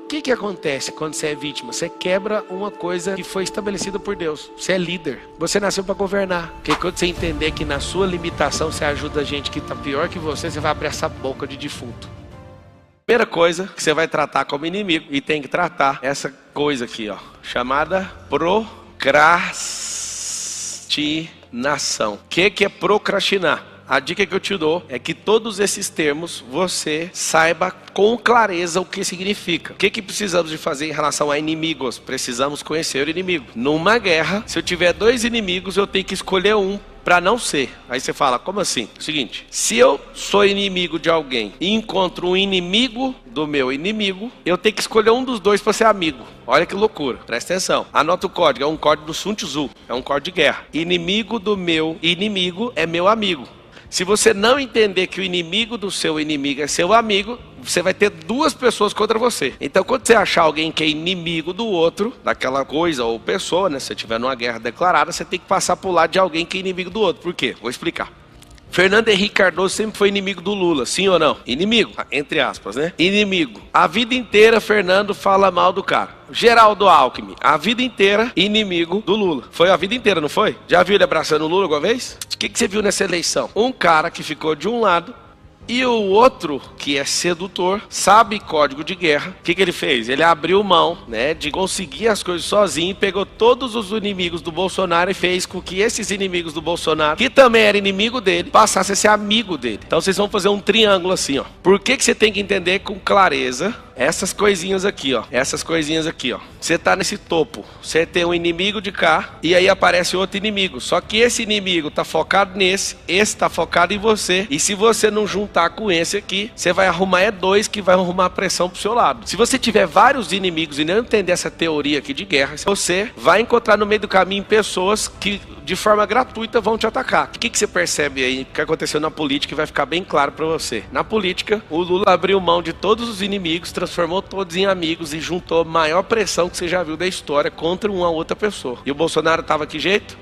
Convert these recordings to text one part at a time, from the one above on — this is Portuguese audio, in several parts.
que acontece quando você é vítima? Você quebra uma coisa que foi estabelecida por Deus. Você é líder. Você nasceu para governar. Porque quando você entender que na sua limitação você ajuda a gente que está pior que você vai abrir essa boca de defunto. Primeira coisa que você vai tratar como inimigo, e tem que tratar essa coisa aqui, ó, chamada procrastinação. O que é procrastinar? A dica que eu te dou é que todos esses termos você saiba com clareza o que significa. O que precisamos de fazer em relação a inimigos? Precisamos conhecer o inimigo. Numa guerra, se eu tiver dois inimigos, eu tenho que escolher um para não ser. Aí você fala, como assim? É o seguinte, se eu sou inimigo de alguém e encontro um inimigo do meu inimigo, eu tenho que escolher um dos dois para ser amigo. Olha que loucura, presta atenção. Anota o código, é um código do Sun Tzu, é um código de guerra. Inimigo do meu inimigo é meu amigo. Se você não entender que o inimigo do seu inimigo é seu amigo, você vai ter duas pessoas contra você. Então, quando você achar alguém que é inimigo do outro, daquela coisa ou pessoa, né? Se você estiver numa guerra declarada, você tem que passar por lado de alguém que é inimigo do outro. Por quê? Vou explicar. Fernando Henrique Cardoso sempre foi inimigo do Lula, sim ou não? Inimigo, entre aspas, né? Inimigo. A vida inteira, Fernando fala mal do cara. Geraldo Alckmin, a vida inteira, inimigo do Lula. Foi a vida inteira, não foi? Já viu ele abraçando o Lula alguma vez? O que você viu nessa eleição? Um cara que ficou de um lado e o outro, que é sedutor, sabe código de guerra. O que ele fez? Ele abriu mão, né, de conseguir as coisas sozinho, pegou todos os inimigos do Bolsonaro e fez com que esses inimigos do Bolsonaro, que também era inimigo dele, passassem a ser amigo dele. Então vocês vão fazer um triângulo assim, ó. Por que você tem que entender com clareza essas coisinhas aqui, ó. Essas coisinhas aqui, ó. Você tá nesse topo, você tem um inimigo de cá e aí aparece outro inimigo. Só que esse inimigo tá focado nesse, esse tá focado em você. E se você não juntar com esse aqui, você vai arrumar dois que vai arrumar a pressão pro seu lado. Se você tiver vários inimigos e não entender essa teoria aqui de guerra, você vai encontrar no meio do caminho pessoas que de forma gratuita vão te atacar. O que você percebe aí que aconteceu na política e vai ficar bem claro para você? Na política, o Lula abriu mão de todos os inimigos, transformou todos em amigos e juntou a maior pressão que você já viu da história contra uma outra pessoa. E o Bolsonaro estava que jeito?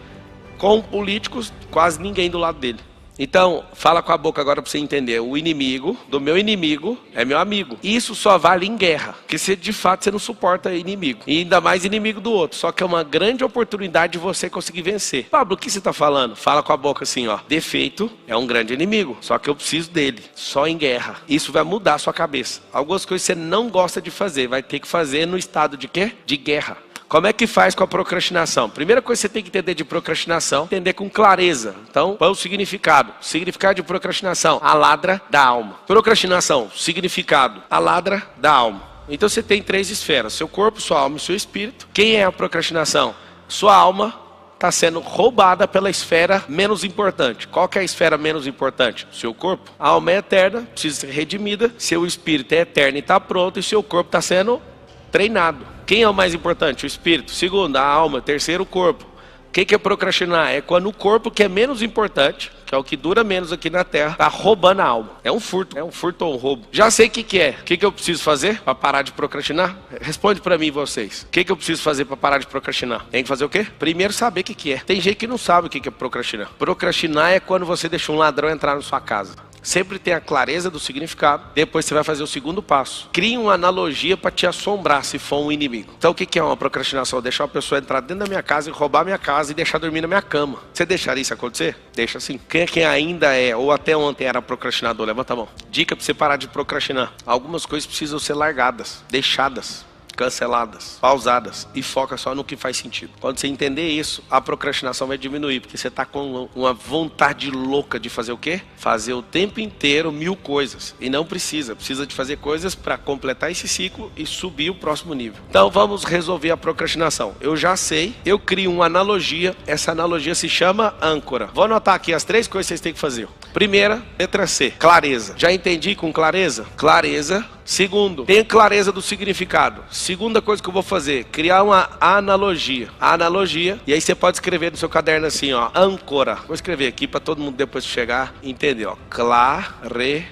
Com políticos, quase ninguém do lado dele. Então, fala com a boca agora para você entender. O inimigo do meu inimigo é meu amigo. Isso só vale em guerra. Porque se de fato você não suporta inimigo. E ainda mais inimigo do outro. Só que é uma grande oportunidade de você conseguir vencer. Pablo, o que você está falando? Fala com a boca assim, ó. Defeito é um grande inimigo. Só que eu preciso dele. Só em guerra. Isso vai mudar a sua cabeça. Algumas coisas você não gosta de fazer. Vai ter que fazer no estado de quê? De guerra. Como é que faz com a procrastinação? Primeira coisa que você tem que entender de procrastinação, entender com clareza. Então, qual é o significado? O significado de procrastinação, a ladra da alma. Procrastinação, significado, a ladra da alma. Então você tem três esferas, seu corpo, sua alma e seu espírito. Quem é a procrastinação? Sua alma está sendo roubada pela esfera menos importante. Qual que é a esfera menos importante? Seu corpo. A alma é eterna, precisa ser redimida. Seu espírito é eterno e está pronto. E seu corpo está sendo treinado. Quem é o mais importante? O espírito. Segundo, a alma. Terceiro, o corpo. O que é procrastinar? É quando o corpo, que é menos importante, que é o que dura menos aqui na Terra, está roubando a alma. É um furto ou um roubo. Já sei o que é. O que eu preciso fazer para parar de procrastinar? Responde para mim, vocês. O que eu preciso fazer para parar de procrastinar? Tem que fazer o quê? Primeiro, saber o que é. Tem gente que não sabe o que é procrastinar. Procrastinar é quando você deixa um ladrão entrar na sua casa. Sempre tem a clareza do significado. Depois você vai fazer o segundo passo. Crie uma analogia para te assombrar se for um inimigo. Então o que é uma procrastinação? Deixar uma pessoa entrar dentro da minha casa e roubar a minha casa e deixar dormir na minha cama. Você deixaria isso acontecer? Deixa assim. Quem ainda é ou até ontem era procrastinador? Levanta a mão. Dica para você parar de procrastinar. Algumas coisas precisam ser largadas, deixadas, canceladas, pausadas e foca só no que faz sentido. Quando você entender isso, a procrastinação vai diminuir, porque você está com uma vontade louca de fazer o quê? Fazer o tempo inteiro 1000 coisas. E não precisa de fazer coisas para completar esse ciclo e subir o próximo nível. Então vamos resolver a procrastinação. Eu já sei, eu crio uma analogia, essa analogia se chama âncora. Vou anotar aqui as 3 coisas que vocês têm que fazer. Primeira, letra C, clareza. Já entendi com clareza? Clareza. Segundo, tenha clareza do significado. Segunda coisa que eu vou fazer, criar uma analogia. A analogia, e aí você pode escrever no seu caderno assim, ó, âncora. Vou escrever aqui para todo mundo depois que chegar entender, ó. Clareza.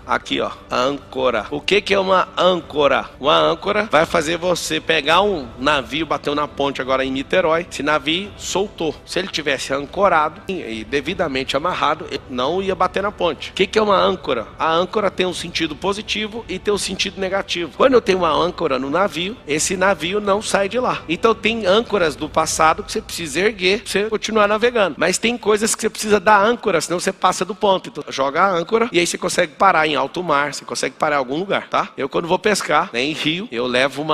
Aqui, ó, âncora. O que é uma âncora? Uma âncora vai fazer você pegar um navio, bateu na ponte agora em Niterói. Esse navio soltou. Se ele tivesse ancorado e devidamente amarrado, ele não ia bater na ponte. O que é uma âncora? A âncora tem um sentido positivo e tem um sentido negativo. Quando eu tenho uma âncora no navio, esse navio não sai de lá. Então tem âncoras do passado que você precisa erguer pra você continuar navegando. Mas tem coisas que você precisa dar âncora, senão você passa do ponto. Então joga a âncora e aí você consegue parar em alto mar, você consegue parar em algum lugar, tá? Eu quando vou pescar, né, em rio, eu levo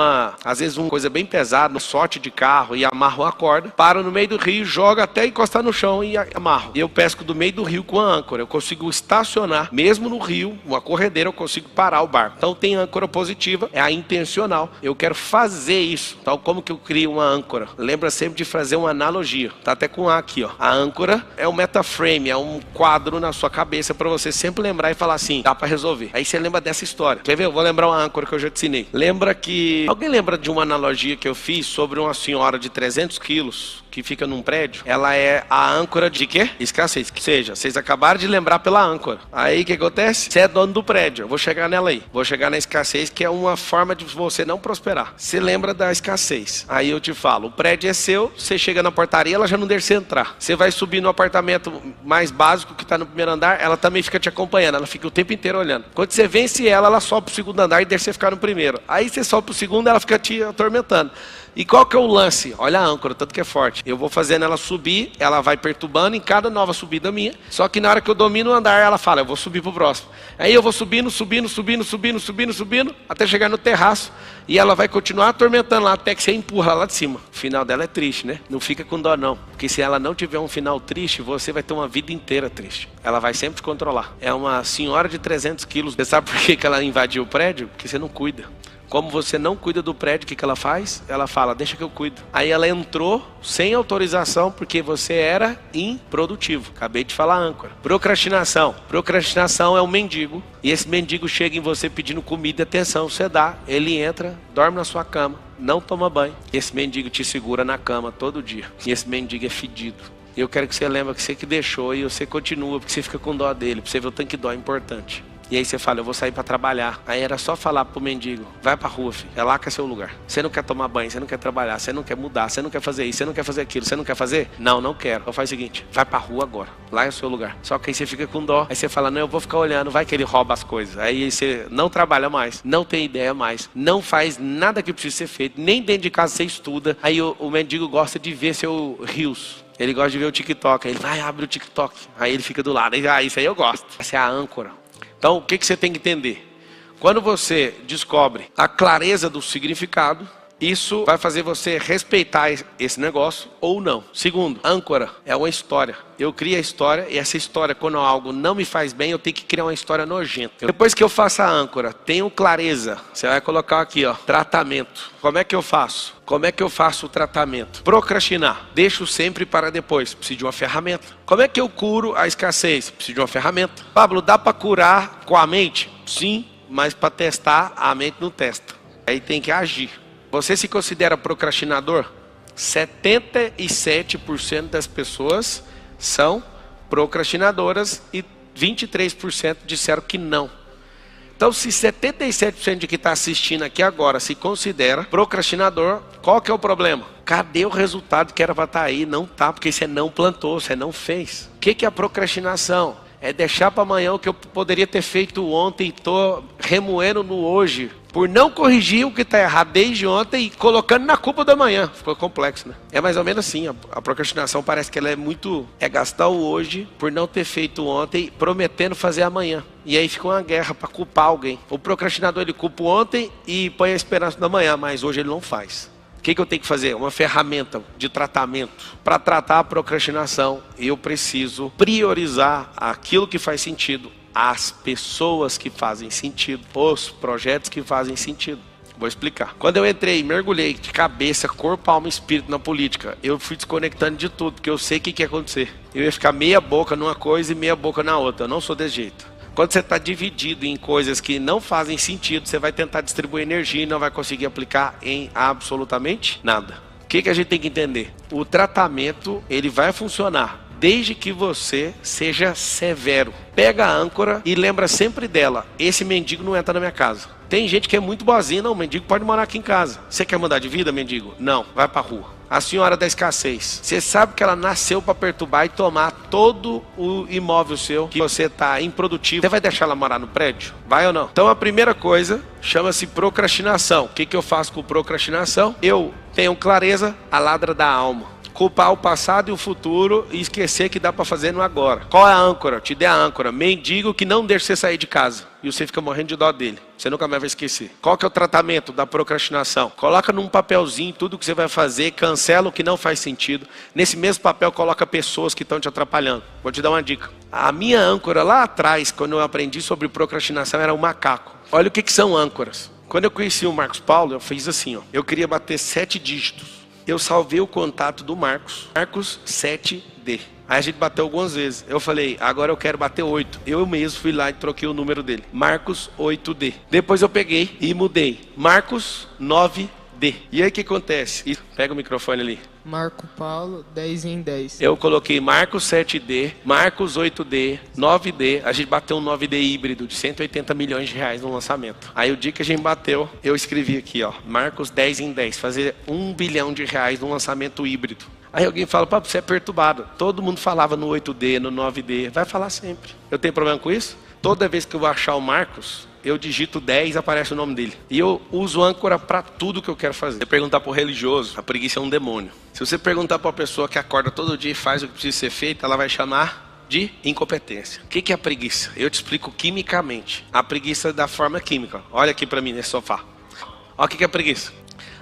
às vezes uma coisa bem pesada, um sorte de carro e amarro uma corda, paro no meio do rio, jogo até encostar no chão e amarro. E eu pesco do meio do rio com a âncora. Eu consigo estacionar, mesmo no rio, uma corredeira, eu consigo parar o barco. Então tem âncora positiva, é a intencional. Eu quero fazer isso. Então como que eu crio uma âncora? Lembra sempre de fazer uma analogia. Tá até com A aqui, ó. A âncora é um metaframe, é um quadro na sua cabeça para você sempre lembrar e falar assim, dá para resolver. Aí você lembra dessa história. Quer ver? Eu vou lembrar uma âncora que eu já te ensinei. Lembra que... Alguém lembra de uma analogia que eu fiz sobre uma senhora de 300 quilos que fica num prédio? Ela é a âncora de quê? Escassez. Ou seja, vocês acabaram de lembrar pela âncora. Aí o que acontece? Você é dono do prédio. Eu vou chegar nela aí. Vou chegar na escassez, que é uma forma de você não prosperar. Você lembra da escassez. Aí eu te falo, o prédio é seu, você chega na portaria, ela já não deixa você entrar. Você vai subir no apartamento mais básico que está no primeiro andar, ela também fica te acompanhando. Ela fica o tempo inteiro olhando. Quando você vence ela sobe pro segundo andar e deixa você ficar no primeiro. Aí você sobe pro segundo, ela fica te atormentando. E qual que é o lance? Olha a âncora, tanto que é forte. Eu vou fazendo ela subir, ela vai perturbando em cada nova subida minha. Só que na hora que eu domino o andar, ela fala, eu vou subir pro próximo. Aí eu vou subindo, até chegar no terraço. E ela vai continuar atormentando lá, até que você empurra lá de cima. O final dela é triste, né? Não fica com dó não. Porque se ela não tiver um final triste, você vai ter uma vida inteira triste. Ela vai sempre te controlar. É uma senhora de 300 quilos. Você sabe por que ela invadiu o prédio? Porque você não cuida. Como você não cuida do prédio, o que ela faz? Ela fala, deixa que eu cuido. Aí ela entrou sem autorização porque você era improdutivo. Acabei de falar âncora. Procrastinação. Procrastinação é um mendigo. E esse mendigo chega em você pedindo comida e atenção. Você dá, ele entra, dorme na sua cama, não toma banho. Esse mendigo te segura na cama todo dia. E esse mendigo é fedido. Eu quero que você lembre que você que deixou e você continua, porque você fica com dó dele. Pra você ver o tanto que dó é importante. E aí você fala, eu vou sair para trabalhar. Aí era só falar pro mendigo, vai pra rua, filho. É lá que é seu lugar. Você não quer tomar banho, você não quer trabalhar, você não quer mudar, você não quer fazer isso, você não quer fazer aquilo, você não quer fazer? Não, não quero. Então faz o seguinte, vai pra rua agora. Lá é o seu lugar. Só que aí você fica com dó. Aí você fala, não, eu vou ficar olhando, vai que ele rouba as coisas. Aí você não trabalha mais, não tem ideia mais, não faz nada que precisa ser feito, nem dentro de casa você estuda. Aí o mendigo gosta de ver seu rios. Ele gosta de ver o TikTok. Aí ele vai, abre o TikTok. Aí ele fica do lado. Aí, isso aí eu gosto. Essa é a âncora. Então, o que você tem que entender? Quando você descobre a clareza do significado, isso vai fazer você respeitar esse negócio ou não. Segundo, âncora é uma história. Eu crio a história e essa história, quando algo não me faz bem, eu tenho que criar uma história nojenta. Depois que eu faço a âncora, tenho clareza. Você vai colocar aqui, ó, tratamento. Como é que eu faço? Como é que eu faço o tratamento? Procrastinar. Deixo sempre para depois. Preciso de uma ferramenta. Como é que eu curo a escassez? Preciso de uma ferramenta. Pablo, dá para curar com a mente? Sim, mas para testar, a mente não testa. Aí tem que agir. Você se considera procrastinador? 77% das pessoas são procrastinadoras e 23% disseram que não. Então, se 77% de quem está assistindo aqui agora se considera procrastinador, qual que é o problema? Cadê o resultado que era para estar aí? Não está, porque você não plantou, você não fez. O que é a procrastinação? É deixar para amanhã o que eu poderia ter feito ontem e estou remoendo no hoje. Por não corrigir o que está errado desde ontem e colocando na culpa da manhã. Ficou complexo, né? É mais ou menos assim. A procrastinação parece que ela é muito... É gastar o hoje por não ter feito ontem, prometendo fazer amanhã. E aí fica uma guerra para culpar alguém. O procrastinador, ele culpa ontem e põe a esperança da manhã, mas hoje ele não faz. O que eu tenho que fazer? Uma ferramenta de tratamento. Para tratar a procrastinação, eu preciso priorizar aquilo que faz sentido, as pessoas que fazem sentido, os projetos que fazem sentido. Vou explicar. Quando eu entrei, mergulhei de cabeça, corpo, alma e espírito na política, eu fui desconectando de tudo, porque eu sei o que ia acontecer. Eu ia ficar meia boca numa coisa e meia boca na outra. Eu não sou desse jeito. Quando você está dividido em coisas que não fazem sentido, você vai tentar distribuir energia e não vai conseguir aplicar em absolutamente nada. O que a gente tem que entender? O tratamento, ele vai funcionar desde que você seja severo. Pega a âncora e lembra sempre dela. Esse mendigo não entra na minha casa. Tem gente que é muito boazinha, não, o mendigo pode morar aqui em casa. Você quer mudar de vida, mendigo? Não, vai pra rua. A senhora da escassez, você sabe que ela nasceu para perturbar e tomar todo o imóvel seu, que você está improdutivo. Você vai deixar ela morar no prédio? Vai ou não? Então a primeira coisa chama-se procrastinação. O que eu faço com procrastinação? Eu tenho clareza, a ladra da alma. Culpar o passado e o futuro e esquecer que dá para fazer no agora. Qual é a âncora? Te dê a âncora. Mendigo que não deixa você sair de casa. E você fica morrendo de dó dele. Você nunca mais vai esquecer. Qual que é o tratamento da procrastinação? Coloca num papelzinho tudo que você vai fazer, cancela o que não faz sentido. Nesse mesmo papel coloca pessoas que estão te atrapalhando. Vou te dar uma dica. A minha âncora lá atrás, quando eu aprendi sobre procrastinação, era um macaco. Olha o que são âncoras. Quando eu conheci o Marcos Paulo, eu fiz assim, ó. Eu queria bater 7 dígitos. Eu salvei o contato do Marcos 7D. Aí a gente bateu algumas vezes. Eu falei, agora eu quero bater 8. Eu mesmo fui lá e troquei o número dele. Marcos 8D. Depois eu peguei e mudei. Marcos 9D. E aí o que acontece? Pega o microfone ali. Marco Paulo, 10 em 10. Eu coloquei Marcos 7D, Marcos 8D, 9D. A gente bateu um 9D híbrido de 180 milhões de reais no lançamento. Aí o dia que a gente bateu, eu escrevi aqui, ó, Marcos 10 em 10, fazer 1 bilhão de reais no lançamento híbrido. Aí alguém fala, papo, você é perturbado. Todo mundo falava no 8D, no 9D. Vai falar sempre. Eu tenho problema com isso? Toda vez que eu vou achar o Marcos, eu digito 10, aparece o nome dele. E eu uso âncora para tudo que eu quero fazer. Se você perguntar para o religioso, a preguiça é um demônio. Se você perguntar para uma pessoa que acorda todo dia e faz o que precisa ser feito, ela vai chamar de incompetência. O que é a preguiça? Eu te explico quimicamente. A preguiça é da forma química. Olha aqui para mim nesse sofá. Olha o que é a preguiça.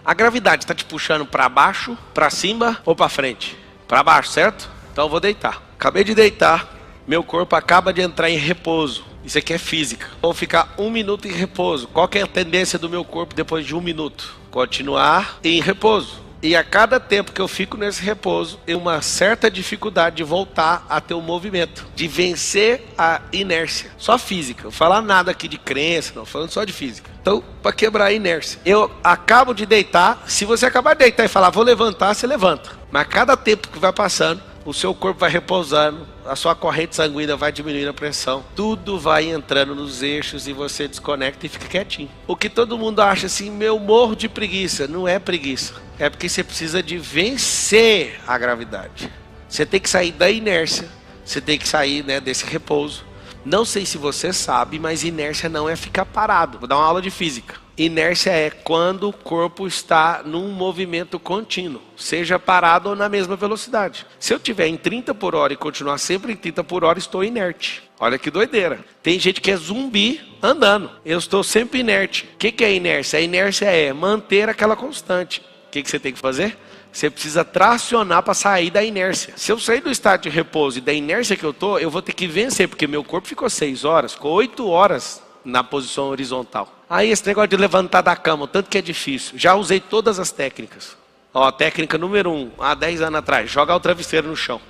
A gravidade está te puxando para baixo, para cima ou para frente? Para baixo, certo? Então eu vou deitar. Acabei de deitar, meu corpo acaba de entrar em repouso. Isso aqui é física. Vou ficar 1 minuto em repouso. Qual que é a tendência do meu corpo depois de 1 minuto? Continuar em repouso. E a cada tempo que eu fico nesse repouso, eu tenho uma certa dificuldade de voltar a ter o movimento, de vencer a inércia. Só física. Não vou falar nada aqui de crença, não, falando só de física. Então, para quebrar a inércia, eu acabo de deitar. Se você acabar de deitar e falar, vou levantar, você levanta. Mas cada tempo que vai passando, o seu corpo vai repousando, a sua corrente sanguínea vai diminuindo a pressão, tudo vai entrando nos eixos e você desconecta e fica quietinho. O que todo mundo acha assim, meu, morro de preguiça, não é preguiça. É porque você precisa de vencer a gravidade. Você tem que sair da inércia, você tem que sair, né, desse repouso. Não sei se você sabe, mas inércia não é ficar parado. Vou dar uma aula de física. Inércia é quando o corpo está num movimento contínuo, seja parado ou na mesma velocidade. Se eu estiver em 30 por hora e continuar sempre em 30 por hora, estou inerte. Olha que doideira. Tem gente que é zumbi andando. Eu estou sempre inerte. O que é inércia? A inércia é manter aquela constante. O que você tem que fazer? Você precisa tracionar para sair da inércia. Se eu sair do estado de repouso e da inércia que eu estou, eu vou ter que vencer, porque meu corpo ficou 6 horas, ficou 8 horas na posição horizontal. Aí esse negócio de levantar da cama, o tanto que é difícil. Já usei todas as técnicas. Ó, técnica número 1, há 10 anos atrás, jogar o travesseiro no chão.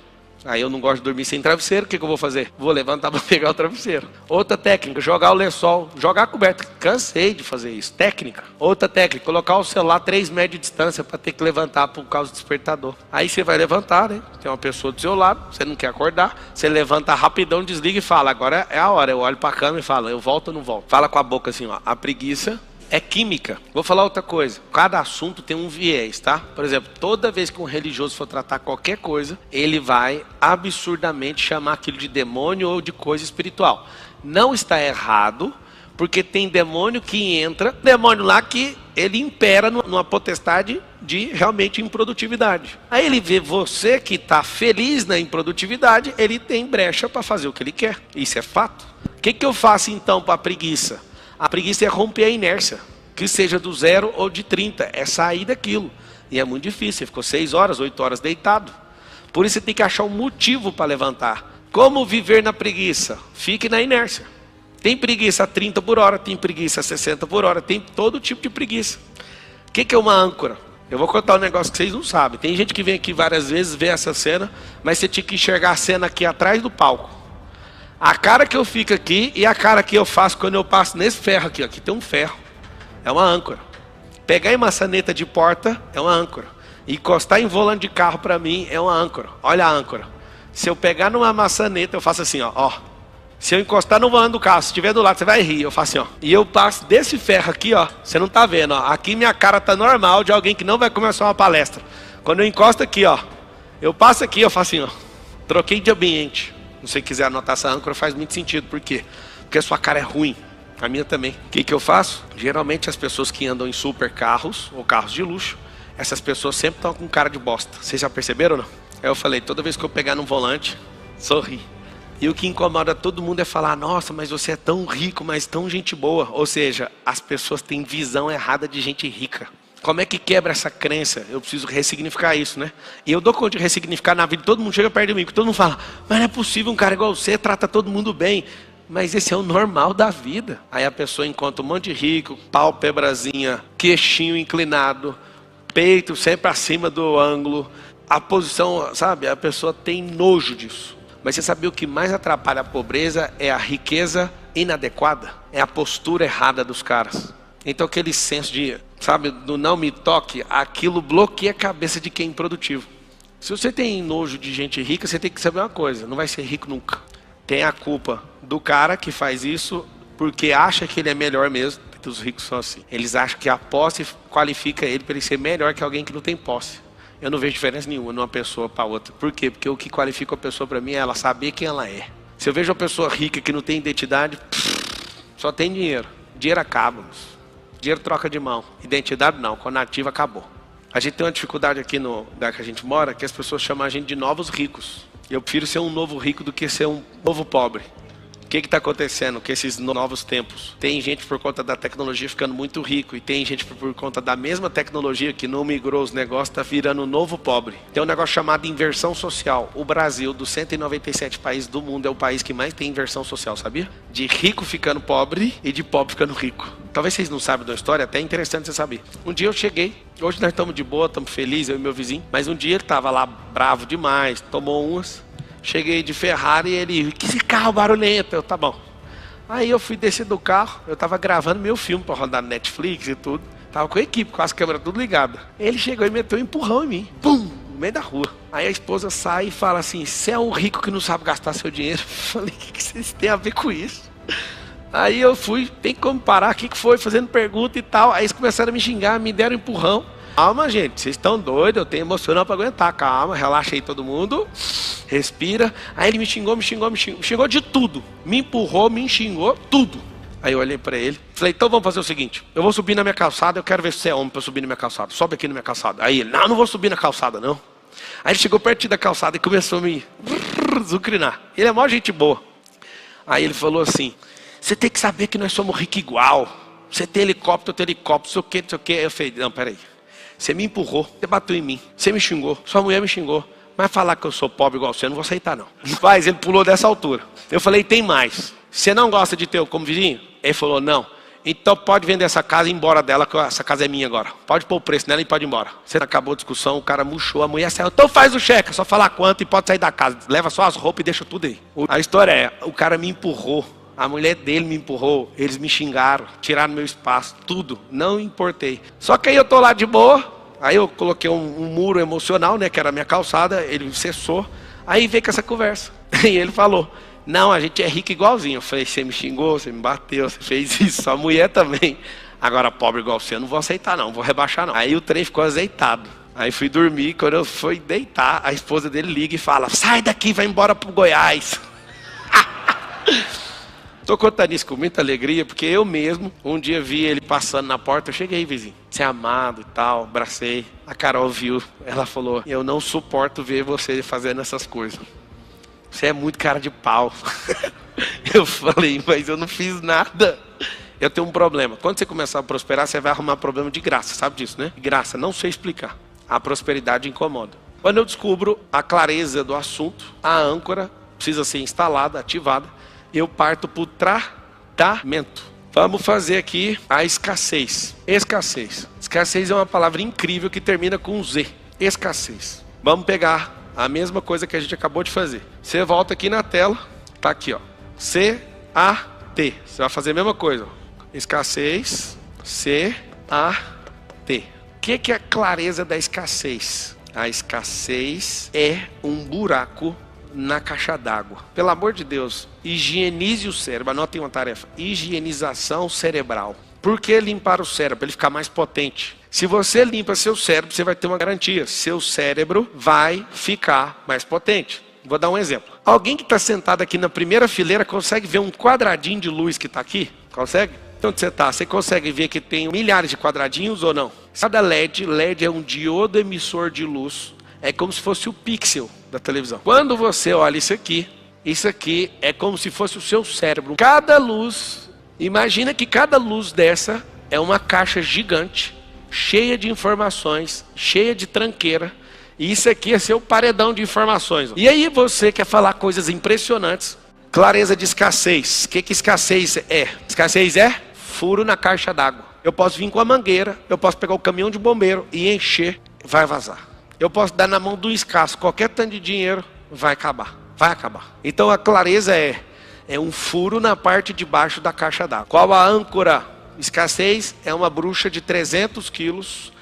Aí eu não gosto de dormir sem travesseiro, o que eu vou fazer? Vou levantar para pegar o travesseiro. Outra técnica, jogar o lençol, jogar a coberta. Cansei de fazer isso. Técnica. Outra técnica, colocar o celular 3 metros de distância para ter que levantar por causa do despertador. Aí você vai levantar, né? Tem uma pessoa do seu lado, você não quer acordar, você levanta rapidão, desliga e fala, agora é a hora. Eu olho para a câmera e falo, eu volto ou não volto? Fala com a boca assim, ó, a preguiça é química. Vou falar outra coisa. Cada assunto tem um viés, tá? Por exemplo, toda vez que um religioso for tratar qualquer coisa, ele vai absurdamente chamar aquilo de demônio ou de coisa espiritual. Não está errado, porque tem demônio que entra, demônio lá que ele impera numa potestade de realmente improdutividade. Aí ele vê você que está feliz na improdutividade, ele tem brecha para fazer o que ele quer. Isso é fato. O que eu faço então para a preguiça? A preguiça é romper a inércia, que seja do 0 ou de 30, é sair daquilo. E é muito difícil, você ficou 6 horas, 8 horas deitado. Por isso você tem que achar um motivo para levantar. Como viver na preguiça? Fique na inércia. Tem preguiça a 30 por hora, tem preguiça a 60 por hora, tem todo tipo de preguiça. O que é uma âncora? Eu vou contar um negócio que vocês não sabem. Tem gente que vem aqui várias vezes, vê essa cena, mas você tinha que enxergar a cena aqui atrás do palco. A cara que eu fico aqui e a cara que eu faço quando eu passo nesse ferro aqui. Aqui tem um ferro. É uma âncora. Pegar em maçaneta de porta é uma âncora. Encostar em volante de carro para mim é uma âncora. Olha a âncora. Se eu pegar numa maçaneta, eu faço assim, ó. Se eu encostar no volante do carro, se estiver do lado, você vai rir. Eu faço assim, ó. E eu passo desse ferro aqui, ó. Você não tá vendo, ó. Aqui minha cara tá normal de alguém que não vai começar uma palestra. Quando eu encosto aqui, ó. Eu passo aqui, eu faço assim, ó. Troquei de ambiente. Se você quiser anotar essa âncora, faz muito sentido. Por quê? Porque a sua cara é ruim. A minha também. O que eu faço? Geralmente as pessoas que andam em super carros ou carros de luxo, essas pessoas sempre estão com cara de bosta. Vocês já perceberam ou não? Aí eu falei, toda vez que eu pegar no volante, sorri. E o que incomoda todo mundo é falar, nossa, mas você é tão rico, mas tão gente boa. Ou seja, as pessoas têm visão errada de gente rica. Como é que quebra essa crença? Eu preciso ressignificar isso, né? E eu dou conta de ressignificar na vida. Todo mundo chega perto de mim, todo mundo fala, mas não é possível um cara igual você, trata todo mundo bem. Mas esse é o normal da vida. Aí a pessoa encontra um monte de rico, pálpebrazinha, queixinho inclinado, peito sempre acima do ângulo. A posição, sabe? A pessoa tem nojo disso. Mas você sabia o que mais atrapalha a pobreza é a riqueza inadequada? É a postura errada dos caras. Então aquele senso de, sabe, do não me toque, aquilo bloqueia a cabeça de quem é improdutivo. Se você tem nojo de gente rica, você tem que saber uma coisa, não vai ser rico nunca. Tem a culpa do cara que faz isso porque acha que ele é melhor mesmo. Os ricos são assim. Eles acham que a posse qualifica ele para ele ser melhor que alguém que não tem posse. Eu não vejo diferença nenhuma numa pessoa para outra. Por quê? Porque o que qualifica a pessoa para mim é ela saber quem ela é. Se eu vejo uma pessoa rica que não tem identidade, só tem dinheiro. Dinheiro acaba. Dinheiro troca de mão. Identidade não. Quando ativa, acabou. A gente tem uma dificuldade aqui no lugar que a gente mora, que as pessoas chamam a gente de novos ricos. Eu prefiro ser um novo rico do que ser um novo pobre. O que está acontecendo com esses novos tempos? Tem gente por conta da tecnologia ficando muito rico e tem gente por conta da mesma tecnologia que não migrou os negócios, está virando um novo pobre. Tem um negócio chamado inversão social. O Brasil, dos 197 países do mundo, é o país que mais tem inversão social, sabia? De rico ficando pobre e de pobre ficando rico. Talvez vocês não saibam da história, até é interessante você saber. Um dia eu cheguei, hoje nós estamos de boa, estamos felizes, eu e meu vizinho, mas um dia ele estava lá bravo demais, tomou umas. Cheguei de Ferrari e ele, que esse carro barulhento? Eu, tá bom. Aí eu fui descer do carro, eu tava gravando meu filme para rodar no Netflix e tudo. Tava com a equipe, com as câmeras tudo ligadas. Ele chegou e meteu um empurrão em mim. Pum! No meio da rua. Aí a esposa sai e fala assim, você é um rico que não sabe gastar seu dinheiro. Eu falei, o que vocês têm a ver com isso? Aí eu fui, tem como parar, o que foi? Fazendo pergunta e tal. Aí eles começaram a me xingar, me deram um empurrão. Calma, gente, vocês estão doidos, eu tenho emocional para aguentar. Calma, relaxa aí todo mundo. Respira. Aí ele me xingou de tudo. Me empurrou, me xingou, tudo. Aí eu olhei para ele, falei, então vamos fazer o seguinte. Eu vou subir na minha calçada, eu quero ver se você é homem para subir na minha calçada. Sobe aqui na minha calçada. Aí ele, não vou subir na calçada, não. Aí ele chegou perto da calçada e começou a me zucrinar. Ele é maior gente boa. Aí ele falou assim, você tem que saber que nós somos ricos igual. Você tem helicóptero, eu tenho helicóptero, não sei o que. Aí eu falei, não, peraí. Você me empurrou, você bateu em mim, você me xingou, sua mulher me xingou. Mas falar que eu sou pobre igual você, eu não vou aceitar não. Rapaz, ele pulou dessa altura. Eu falei, tem mais. Você não gosta de ter eu como vizinho? Ele falou, não. Então pode vender essa casa e ir embora dela, que essa casa é minha agora. Pode pôr o preço nela e pode ir embora. Você acabou a discussão, o cara murchou, a mulher saiu. Então faz o cheque, é só falar quanto e pode sair da casa. Leva só as roupas e deixa tudo aí. A história é, o cara me empurrou. A mulher dele me empurrou, eles me xingaram, tiraram meu espaço, tudo, não importei. Só que aí eu tô lá de boa, aí eu coloquei um muro emocional, né, que era a minha calçada, ele cessou, aí veio com essa conversa. E ele falou, não, a gente é rico igualzinho. Eu falei, você me xingou, você me bateu, você fez isso, a mulher também. Agora pobre igual você, eu não vou aceitar não, vou rebaixar não. Aí o trem ficou azeitado. Aí fui dormir, quando eu fui deitar, a esposa dele liga e fala, sai daqui, vai embora pro Goiás. Tô contando isso com muita alegria, porque eu mesmo, um dia vi ele passando na porta, eu cheguei, vizinho, você é amado e tal, abracei. A Carol viu, ela falou, eu não suporto ver você fazendo essas coisas. Você é muito cara de pau. Eu falei, mas eu não fiz nada. Eu tenho um problema. Quando você começar a prosperar, você vai arrumar problema de graça, sabe disso, né? Graça, não sei explicar. A prosperidade incomoda. Quando eu descubro a clareza do assunto, a âncora precisa ser instalada, ativada. Eu parto para o tratamento. Vamos fazer aqui a escassez. Escassez. Escassez é uma palavra incrível que termina com um Z. Escassez. Vamos pegar a mesma coisa que a gente acabou de fazer. Você volta aqui na tela. Tá aqui, ó. C-A-T. Você vai fazer a mesma coisa. Ó. Escassez. C-A-T. O que é a clareza da escassez? A escassez é um buraco na caixa d'água. Pelo amor de Deus, higienize o cérebro. Anotem uma tarefa: higienização cerebral. Por que limpar o cérebro? Para ele ficar mais potente. Se você limpa seu cérebro, você vai ter uma garantia: seu cérebro vai ficar mais potente. Vou dar um exemplo. Alguém que está sentado aqui na primeira fileira consegue ver um quadradinho de luz que está aqui? Consegue? Onde você está? Você consegue ver que tem milhares de quadradinhos ou não? Cada LED é um diodo emissor de luz. É como se fosse o pixel da televisão. Quando você olha isso aqui é como se fosse o seu cérebro. Cada luz, imagina que cada luz dessa é uma caixa gigante, cheia de informações, cheia de tranqueira. E isso aqui é seu paredão de informações. E aí você quer falar coisas impressionantes. Clareza de escassez. O que escassez é? Escassez é furo na caixa d'água. Eu posso vir com a mangueira, eu posso pegar o caminhão de bombeiro e encher, vai vazar. Eu posso dar na mão do escasso, qualquer tanto de dinheiro, vai acabar. Vai acabar. Então a clareza é um furo na parte de baixo da caixa d'água. Qual a âncora? Escassez é uma bruxa de 300 quilos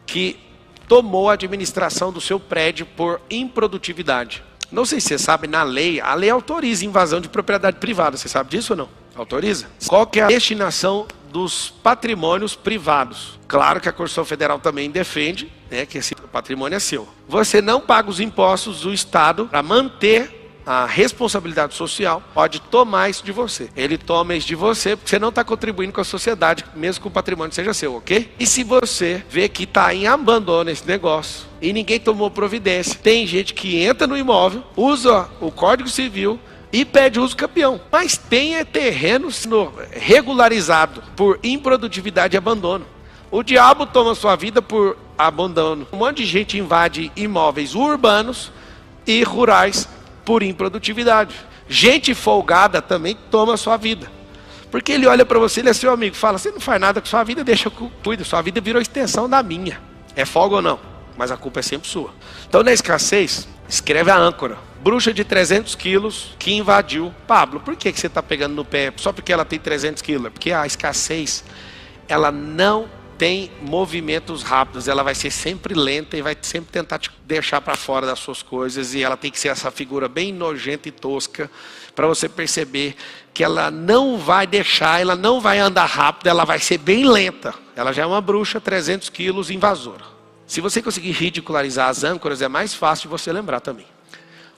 que tomou a administração do seu prédio por improdutividade. Não sei se você sabe, na lei, a lei autoriza invasão de propriedade privada. Você sabe disso ou não? Autoriza? Qual que é a destinação dos patrimônios privados? Claro que a Constituição Federal também defende, né, que esse patrimônio é seu. Você não paga os impostos do Estado para manter a responsabilidade social, pode tomar isso de você. Ele toma isso de você porque você não está contribuindo com a sociedade, mesmo que o patrimônio seja seu, ok? E se você vê que está em abandono esse negócio e ninguém tomou providência, tem gente que entra no imóvel, usa o Código Civil e pede uso campeão. Mas tem terreno sendo regularizado por improdutividade e abandono. O diabo toma sua vida por abandono. Um monte de gente invade imóveis urbanos e rurais por improdutividade. Gente folgada também toma sua vida. Porque ele olha para você, ele é seu amigo, fala: você não faz nada com sua vida, deixa eu cuido. Sua vida virou extensão da minha. É folga ou não? Mas a culpa é sempre sua. Então na escassez, escreve a âncora. Bruxa de 300 quilos que invadiu. Pablo, por que você está pegando no pé? Só porque ela tem 300 quilos? Porque a escassez, ela não tem movimentos rápidos, ela vai ser sempre lenta e vai sempre tentar te deixar para fora das suas coisas, e ela tem que ser essa figura bem nojenta e tosca para você perceber que ela não vai deixar, ela não vai andar rápido, ela vai ser bem lenta. Ela já é uma bruxa 300 quilos invasora. Se você conseguir ridicularizar as âncoras, é mais fácil de você lembrar também.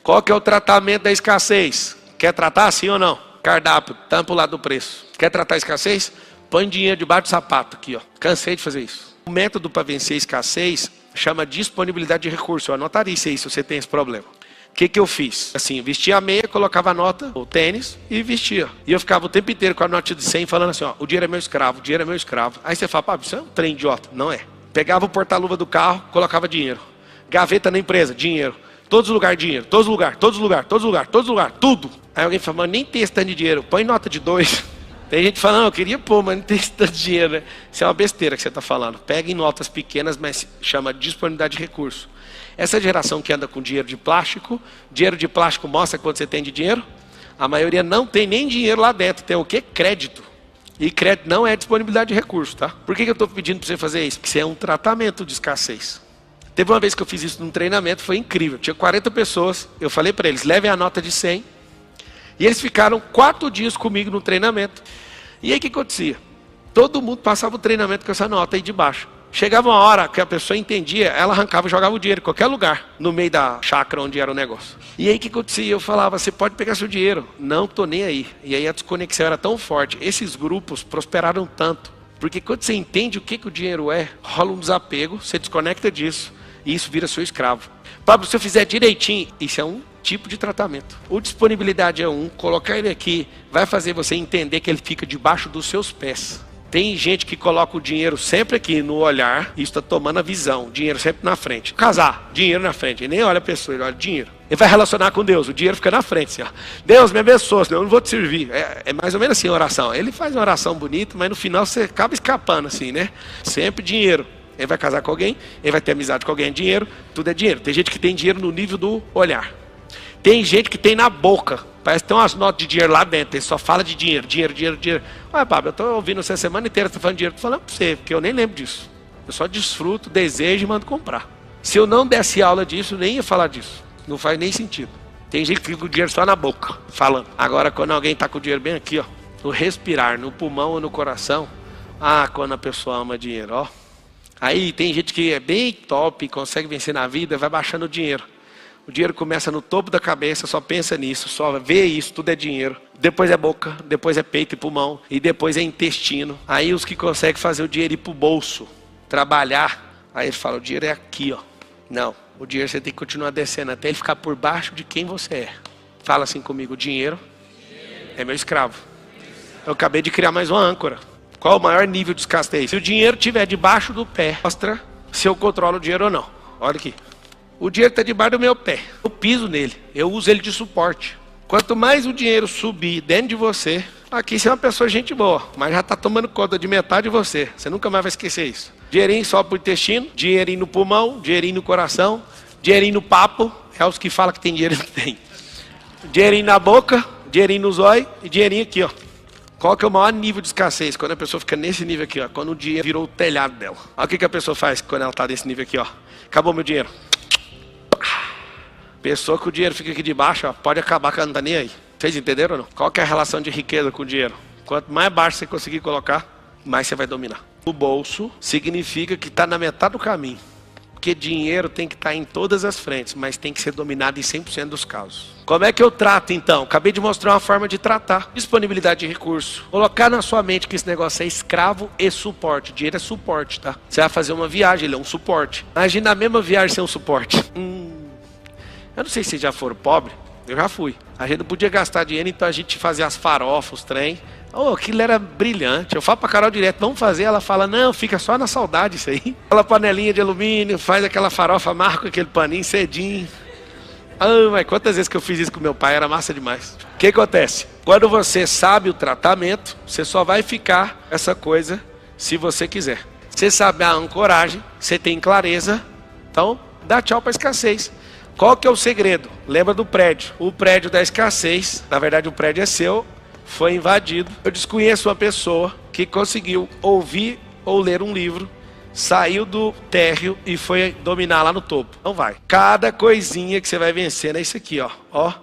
Qual que é o tratamento da escassez? Quer tratar sim ou não? Cardápio, tampa o lado do preço. Quer tratar a escassez? Põe dinheiro debaixo do sapato aqui, ó. Cansei de fazer isso. O método para vencer a escassez chama disponibilidade de recurso. Eu anotaria isso aí se você tem esse problema. O que eu fiz? Assim, vestia a meia, colocava a nota, o tênis e vestia. E eu ficava o tempo inteiro com a nota de 100 falando assim, ó: o dinheiro é meu escravo, o dinheiro é meu escravo. Aí você fala: pá, isso é um trem idiota. Não é. Pegava o porta-luva do carro, colocava dinheiro. Gaveta na empresa, dinheiro. Todos os lugares, dinheiro. Todos os lugares, todos os lugares, todos os lugares, todos os lugares, tudo. Aí alguém fala: mas nem tem esse tanto de dinheiro. Põe nota de 2. Tem gente falando: eu queria pôr, mas não tem esse tanto de dinheiro, né? Isso é uma besteira que você está falando. Pega em notas pequenas, mas chama disponibilidade de recurso. Essa geração que anda com dinheiro de plástico mostra quanto você tem de dinheiro. A maioria não tem nem dinheiro lá dentro. Tem o quê? Crédito. E crédito não é disponibilidade de recurso, tá? Por que eu estou pedindo para você fazer isso? Porque isso é um tratamento de escassez. Teve uma vez que eu fiz isso num treinamento, foi incrível. Tinha 40 pessoas, eu falei para eles: levem a nota de 100. E eles ficaram 4 dias comigo no treinamento. E aí o que acontecia? Todo mundo passava o treinamento com essa nota aí de baixo. Chegava uma hora que a pessoa entendia, ela arrancava e jogava o dinheiro em qualquer lugar, no meio da chácara onde era o negócio. E aí o que acontecia? Eu falava: você pode pegar seu dinheiro. Não, tô nem aí. E aí a desconexão era tão forte. Esses grupos prosperaram tanto. Porque quando você entende o que o dinheiro é, rola um desapego, você desconecta disso e isso vira seu escravo. Pablo, se eu fizer direitinho, isso é um tipo de tratamento. O disponibilidade é colocar ele aqui vai fazer você entender que ele fica debaixo dos seus pés. Tem gente que coloca o dinheiro sempre aqui no olhar, e isso está tomando a visão, dinheiro sempre na frente. Casar, dinheiro na frente, ele nem olha a pessoa, ele olha dinheiro. Ele vai relacionar com Deus, o dinheiro fica na frente, assim, ó. Deus me abençoa, senão eu não vou te servir. É mais ou menos assim a oração. Ele faz uma oração bonita, mas no final você acaba escapando assim, né? Sempre dinheiro. Ele vai casar com alguém, ele vai ter amizade com alguém, dinheiro, tudo é dinheiro. Tem gente que tem dinheiro no nível do olhar. Tem gente que tem na boca, parece que tem umas notas de dinheiro lá dentro, ele só fala de dinheiro, dinheiro, dinheiro, dinheiro. Olha, Pablo, eu estou ouvindo você a semana inteira, você está falando de dinheiro, estou falando para você, porque eu nem lembro disso. Eu só desfruto, desejo e mando comprar. Se eu não desse aula disso, nem ia falar disso. Não faz nem sentido. Tem gente que fica com o dinheiro só na boca, falando. Agora, quando alguém tá com o dinheiro bem aqui, ó, no respirar, no pulmão ou no coração, quando a pessoa ama dinheiro, ó. Aí tem gente que é bem top, consegue vencer na vida, vai baixando o dinheiro. O dinheiro começa no topo da cabeça, só pensa nisso, só vê isso, tudo é dinheiro. Depois é boca, depois é peito e pulmão, e depois é intestino. Aí os que conseguem fazer o dinheiro ir pro bolso, trabalhar, aí ele fala, o dinheiro é aqui, ó. Não, o dinheiro você tem que continuar descendo até ele ficar por baixo de quem você é. Fala assim comigo, o dinheiro é meu escravo. Eu acabei de criar mais uma âncora. Qual o maior nível de escassez? Se o dinheiro estiver debaixo do pé, mostra se eu controlo o dinheiro ou não. Olha aqui. O dinheiro está debaixo do meu pé. Eu piso nele. Eu uso ele de suporte. Quanto mais o dinheiro subir dentro de você, aqui você é uma pessoa gente boa, mas já está tomando conta de metade de você. Você nunca mais vai esquecer isso. Dinheirinho só pro intestino, dinheirinho no pulmão, dinheirinho no coração, dinheirinho no papo. É os que falam que tem dinheiro e não tem. Dinheirinho na boca, dinheirinho no zóio e dinheirinho aqui, ó. Qual que é o maior nível de escassez? Quando a pessoa fica nesse nível aqui, ó. Quando o dinheiro virou o telhado dela. Olha o que a pessoa faz quando ela está nesse nível aqui, ó. Acabou meu dinheiro. Pessoa que o dinheiro fica aqui de baixo, ó, pode acabar que ela não tá nem aí. Vocês entenderam ou não? Qual que é a relação de riqueza com o dinheiro? Quanto mais baixo você conseguir colocar, mais você vai dominar. O bolso significa que está na metade do caminho. Porque dinheiro tem que estar em todas as frentes, mas tem que ser dominado em 100% dos casos. Como é que eu trato então? Acabei de mostrar uma forma de tratar. Disponibilidade de recurso. Colocar na sua mente que esse negócio é escravo e suporte. Dinheiro é suporte, tá? Você vai fazer uma viagem, ele é um suporte. Imagina a mesma viagem ser um suporte. Eu não sei se vocês já foram pobres, eu já fui. A gente não podia gastar dinheiro, então a gente fazia as farofas, os trem. Aquilo era brilhante. Eu falo pra Carol direto, vamos fazer. Ela fala, não, fica só na saudade isso aí. Aquela panelinha de alumínio, faz aquela farofa, marca aquele paninho cedinho. Mas quantas vezes que eu fiz isso com meu pai, era massa demais. O que acontece? Quando você sabe o tratamento, você só vai ficar essa coisa se você quiser. Você sabe a ancoragem, você tem clareza, então dá tchau pra escassez. Qual que é o segredo? Lembra do prédio. O prédio da escassez, na verdade o prédio é seu, foi invadido. Eu desconheço uma pessoa que conseguiu ouvir ou ler um livro, saiu do térreo e foi dominar lá no topo. Não vai. Cada coisinha que você vai vencendo é isso aqui, ó. Ó,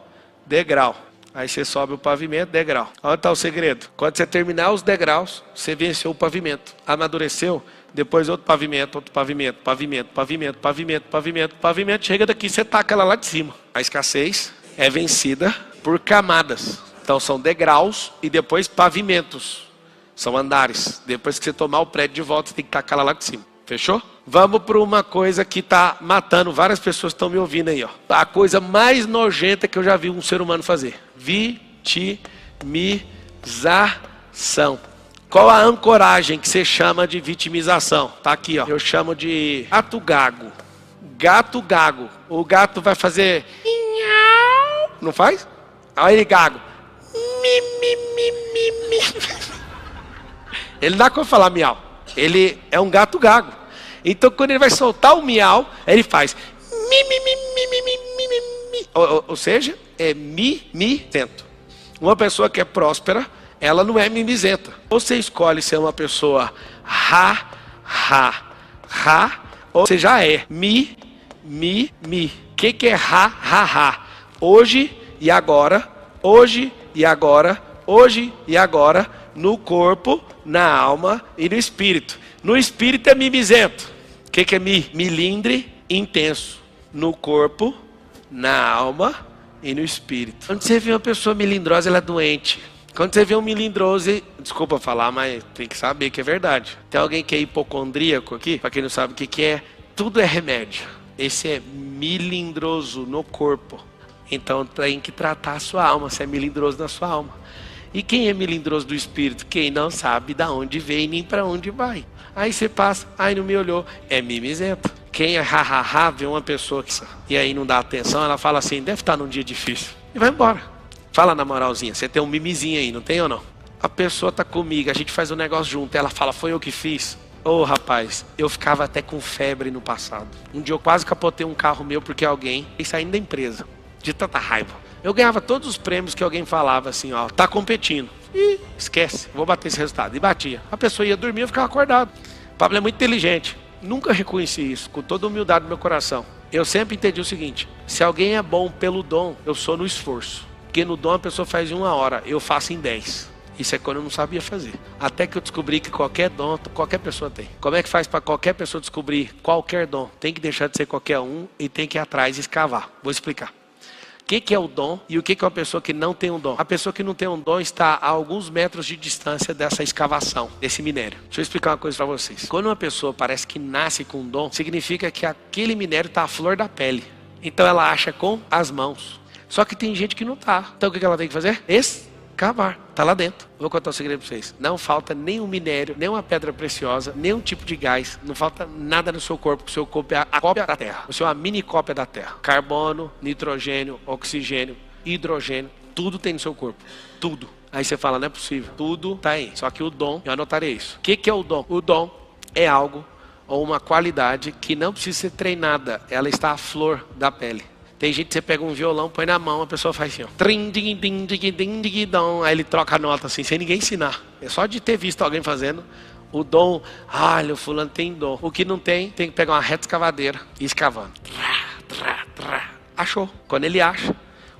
degrau. Aí você sobe o pavimento, degrau. Onde está o segredo? Quando você terminar os degraus, você venceu o pavimento. Amadureceu, depois outro pavimento, pavimento, pavimento, pavimento, pavimento. Chega daqui, você taca ela lá de cima. A escassez é vencida por camadas. Então são degraus e depois pavimentos. São andares. Depois que você tomar o prédio de volta, você tem que tacar ela lá de cima. Fechou? Vamos para uma coisa que está matando. Várias pessoas estão me ouvindo aí, ó. A coisa mais nojenta que eu já vi um ser humano fazer. Vitimização. Qual a ancoragem que você chama de vitimização? Tá aqui, ó. Eu chamo de gato gago. Gato gago. O gato vai fazer... Não faz? Aí ele gago. Ele não dá como falar miau. Ele é um gato gago. Então quando ele vai soltar o miau, ele faz ou seja, é mimizento. Uma pessoa que é próspera, ela não é mimizenta. Você escolhe ser uma pessoa ou você já é mi. O que é hoje e agora, hoje e agora, hoje e agora, no corpo, na alma e no espírito. No espírito é mimizento. O que é milindre? Intenso. No corpo, na alma e no espírito. Quando você vê uma pessoa melindrosa, ela é doente. Quando você vê um melindroso, desculpa falar, mas tem que saber que é verdade. Tem alguém que é hipocondríaco aqui? Para quem não sabe o que é, tudo é remédio. Esse é melindroso no corpo. Então tem que tratar a sua alma, se é melindroso na sua alma. E quem é melindroso do espírito? Quem não sabe de onde vem nem para onde vai. Aí você passa, aí não me olhou, é mimizento. Quem é vê uma pessoa que e aí não dá atenção, ela fala assim, deve estar num dia difícil. E vai embora. Fala na moralzinha, você tem um mimizinho aí, não tem ou não? A pessoa tá comigo, a gente faz um negócio junto, ela fala, foi eu que fiz. Rapaz, eu ficava até com febre no passado. Um dia eu quase capotei um carro meu porque alguém ia saindo da empresa. De tanta raiva. Eu ganhava todos os prêmios que alguém falava assim, ó, tá competindo. Ih, esquece, vou bater esse resultado. E batia. A pessoa ia dormir, eu ficava acordado. O Pablo é muito inteligente. nunca reconheci isso, com toda a humildade do meu coração. Eu sempre entendi o seguinte: se alguém é bom pelo dom, eu sou no esforço. Porque no dom a pessoa faz em 1 hora, eu faço em 10. Isso é quando eu não sabia fazer. Até que eu descobri que qualquer dom, qualquer pessoa tem. Como é que faz para qualquer pessoa descobrir qualquer dom? Tem que deixar de ser qualquer um e tem que ir atrás e escavar. Vou explicar. O que é o dom e o que é uma pessoa que não tem um dom? A pessoa que não tem um dom está a alguns metros de distância dessa escavação, desse minério. Deixa eu explicar uma coisa para vocês. Quando uma pessoa parece que nasce com um dom, significa que aquele minério está à flor da pele. Então ela acha com as mãos. Só que tem gente que não está. Então o que ela tem que fazer? Escavar. Está lá dentro. Vou contar um segredo para vocês. Não falta nenhum minério, nenhuma pedra preciosa, nenhum tipo de gás. Não falta nada no seu corpo. O seu corpo é a cópia da Terra. O seu é uma mini cópia da Terra. Carbono, nitrogênio, oxigênio, hidrogênio. Tudo tem no seu corpo. Tudo. Aí você fala, não é possível. Tudo está aí. Só que o dom, eu anotarei isso. O que é o dom? O dom é algo ou uma qualidade que não precisa ser treinada. Ela está à flor da pele. Tem gente que você pega um violão, põe na mão, a pessoa faz assim, ó. Aí ele troca a nota assim, sem ninguém ensinar. É só de ter visto alguém fazendo. O dom, o fulano tem dom. O que não tem, tem que pegar uma reta escavadeira e ir escavando. Achou. Quando ele acha,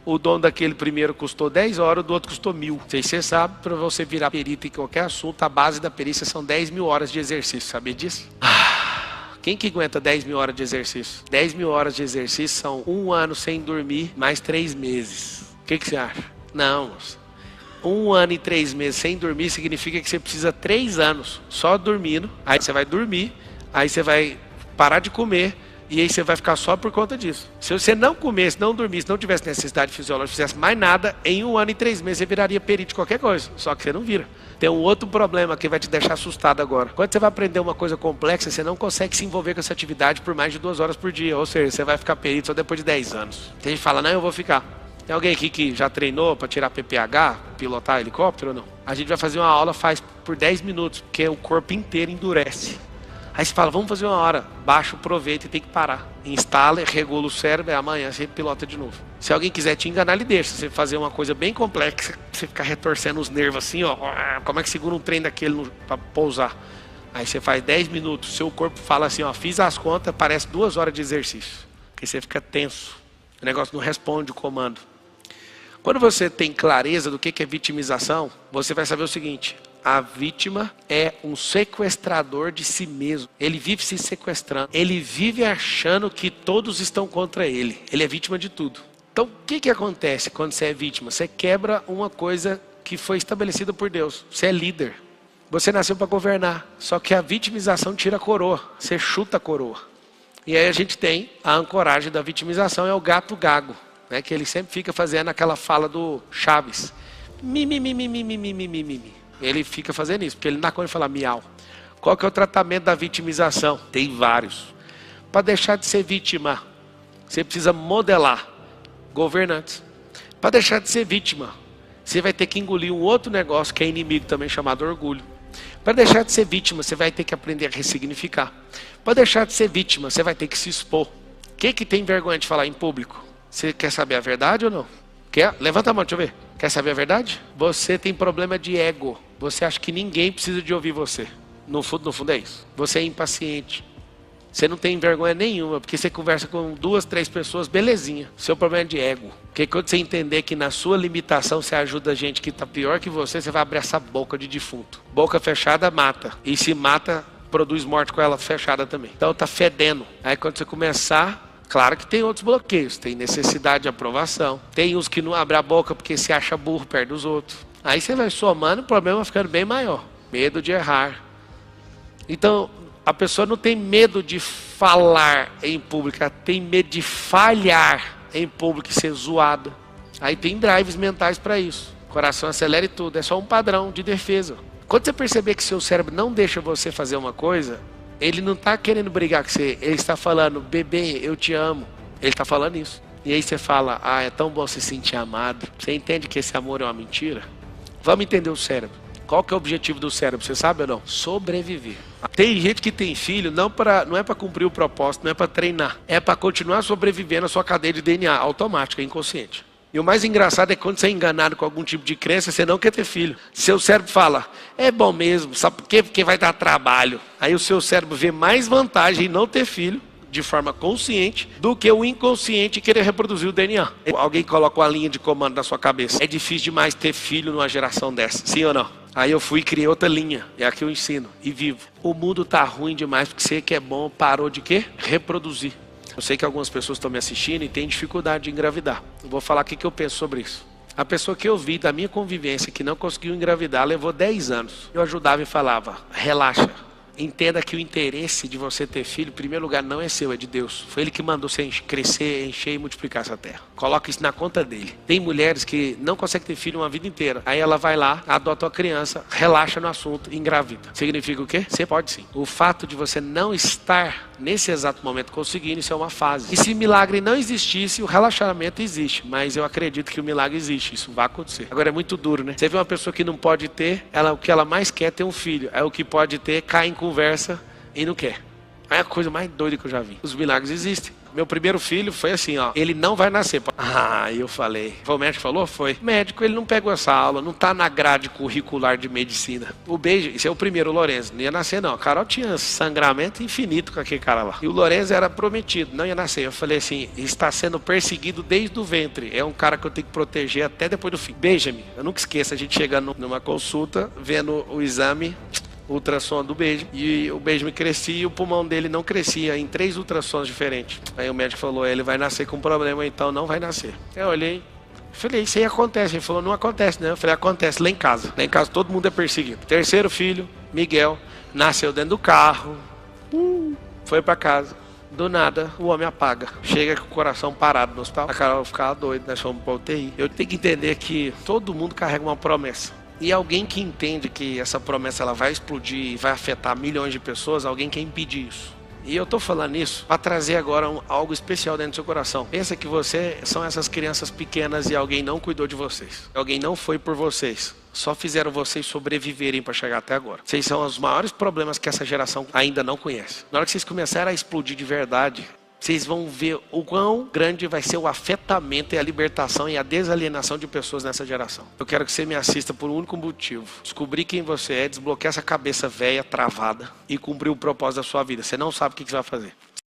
o dom daquele primeiro custou 10 horas, o do outro custou 1.000. Sei se você sabe, para você virar perito em qualquer assunto, a base da perícia são 10.000 horas de exercício. Sabia disso? Quem que aguenta 10.000 horas de exercício? 10.000 horas de exercício são 1 ano sem dormir, mais 3 meses. O que você acha? Não, moça. 1 ano e 3 meses sem dormir significa que você precisa 3 anos só dormindo. Aí você vai dormir, aí você vai parar de comer e aí você vai ficar só por conta disso. Se você não comesse, não dormisse, não tivesse necessidade fisiológica, fizesse mais nada, em 1 ano e 3 meses você viraria perito de qualquer coisa. Só que você não vira. Tem um outro problema que vai te deixar assustado agora. Quando você vai aprender uma coisa complexa, você não consegue se envolver com essa atividade por mais de 2 horas por dia. Ou seja, você vai ficar perito só depois de 10 anos. Tem gente que fala, não, eu vou ficar. Tem alguém aqui que já treinou para tirar PPH, pilotar helicóptero ou não? A gente vai fazer uma aula, faz por 10 minutos, porque o corpo inteiro endurece. Aí você fala, vamos fazer 1 hora. Baixa o proveito e tem que parar. Instala, regula o cérebro e amanhã você pilota de novo. Se alguém quiser te enganar, ele deixa. Você fazer uma coisa bem complexa, você ficar retorcendo os nervos assim, ó. Como é que segura um trem daquele para pousar? Aí você faz 10 minutos, seu corpo fala assim, ó, fiz as contas, parece 2 horas de exercício. Porque você fica tenso. O negócio não responde o comando. Quando você tem clareza do que é vitimização, você vai saber o seguinte: a vítima é um sequestrador de si mesmo. Ele vive se sequestrando. Ele vive achando que todos estão contra ele. Ele é vítima de tudo. Então, o que acontece quando você é vítima? Você quebra uma coisa que foi estabelecida por Deus. Você é líder. Você nasceu para governar. Só que a vitimização tira a coroa. Você chuta a coroa. E aí a gente tem a ancoragem da vitimização, é o gato gago, né? Que ele sempre fica fazendo aquela fala do Chaves. Ele fica fazendo isso, porque ele não dá conta de falar miau. Qual que é o tratamento da vitimização? Tem vários. Para deixar de ser vítima, você precisa modelar governantes. Para deixar de ser vítima, você vai ter que engolir um outro negócio que é inimigo também, chamado orgulho. Para deixar de ser vítima, você vai ter que aprender a ressignificar. Para deixar de ser vítima, você vai ter que se expor. Quem que tem vergonha de falar em público? Você quer saber a verdade ou não? Quer? Levanta a mão, deixa eu ver. Quer saber a verdade? Você tem problema de ego. Você acha que ninguém precisa de ouvir você. No fundo é isso. Você é impaciente. Você não tem vergonha nenhuma, porque você conversa com 2, 3 pessoas, belezinha. Seu problema é de ego. Porque quando você entender que na sua limitação você ajuda a gente que está pior que você vai abrir essa boca de defunto. Boca fechada mata. E se mata, produz morte com ela fechada também. Então tá fedendo. Aí quando você começar, claro que tem outros bloqueios. Tem necessidade de aprovação. Tem uns que não abrem a boca porque se acha burro perto dos outros. Aí você vai somando, o problema vai ficando bem maior. Medo de errar. Então, a pessoa não tem medo de falar em público, ela tem medo de falhar em público e ser zoada. Aí tem drives mentais para isso. O coração acelera e tudo. É só um padrão de defesa. Quando você perceber que seu cérebro não deixa você fazer uma coisa, ele não está querendo brigar com você. Ele está falando, bebê, eu te amo. Ele está falando isso. E aí você fala, é tão bom se sentir amado. Você entende que esse amor é uma mentira? Vamos entender o cérebro. Qual que é o objetivo do cérebro? Você sabe ou não? Sobreviver. Tem gente que tem filho não é para cumprir o propósito, não é para treinar. É para continuar sobrevivendo a sua cadeia de DNA automática, inconsciente. E o mais engraçado é quando você é enganado com algum tipo de crença, você não quer ter filho. Seu cérebro fala, é bom mesmo, sabe por quê? Porque vai dar trabalho. Aí o seu cérebro vê mais vantagem em não ter filho, de forma consciente, do que o inconsciente querer reproduzir o DNA. Alguém coloca uma linha de comando na sua cabeça. É difícil demais ter filho numa geração dessa, sim ou não? Aí eu fui e criei outra linha, é a que eu ensino e vivo. O mundo tá ruim demais porque você que é bom parou de quê? Reproduzir. Eu sei que algumas pessoas estão me assistindo e têm dificuldade de engravidar. Eu vou falar o que eu penso sobre isso. A pessoa que eu vi da minha convivência que não conseguiu engravidar levou 10 anos. Eu ajudava e falava, relaxa. Entenda que o interesse de você ter filho, em primeiro lugar, não é seu, é de Deus. Foi Ele que mandou você crescer, encher e multiplicar essa terra. Coloca isso na conta dele. Tem mulheres que não conseguem ter filho uma vida inteira. Aí ela vai lá, adota uma criança, relaxa no assunto e engravida. Significa o quê? Você pode sim. O fato de você não estar nesse exato momento conseguindo, isso é uma fase. E se milagre não existisse, o relaxamento existe. Mas eu acredito que o milagre existe, isso vai acontecer. Agora é muito duro, né? Você vê uma pessoa que não pode ter, o que ela mais quer é ter um filho. É o que pode ter, cai em conversa e não quer. É a coisa mais doida que eu já vi. Os milagres existem. Meu primeiro filho foi assim, ó. Ele não vai nascer. Eu falei. O médico falou? Foi. O médico, ele não pegou essa aula. Não tá na grade curricular de medicina. O beijo, esse é o primeiro, o Lorenzo. Não ia nascer, não. A Carol tinha sangramento infinito com aquele cara lá. E o Lorenzo era prometido. Não ia nascer. Eu falei assim, está sendo perseguido desde o ventre. É um cara que eu tenho que proteger até depois do fim. Beija-me. Eu nunca esqueço. A gente chegando numa consulta, vendo o exame, ultrassom do beijo, e o beijo me crescia e o pulmão dele não crescia em 3 ultrassons diferentes. Aí o médico falou, ele vai nascer com problema, então não vai nascer. Eu olhei, falei, isso aí acontece. Ele falou, não acontece, né? Eu falei, acontece lá em casa. Lá em casa todo mundo é perseguido. Terceiro filho, Miguel, nasceu dentro do carro, foi pra casa. Do nada, o homem apaga. Chega com o coração parado no hospital. A Carol ficava doida, nós fomos pra UTI. Eu tenho que entender que todo mundo carrega uma promessa. E alguém que entende que essa promessa ela vai explodir e vai afetar milhões de pessoas, alguém quer impedir isso. E eu estou falando isso para trazer agora algo especial dentro do seu coração. Pensa que você são essas crianças pequenas e alguém não cuidou de vocês. Alguém não foi por vocês. Só fizeram vocês sobreviverem para chegar até agora. Vocês são os maiores problemas que essa geração ainda não conhece. Na hora que vocês começarem a explodir de verdade, vocês vão ver o quão grande vai ser o afetamento e a libertação e a desalienação de pessoas nessa geração. Eu quero que você me assista por um único motivo. Descobrir quem você é, desbloquear essa cabeça velha, travada e cumprir o propósito da sua vida. Você não sabe o que você vai fazer.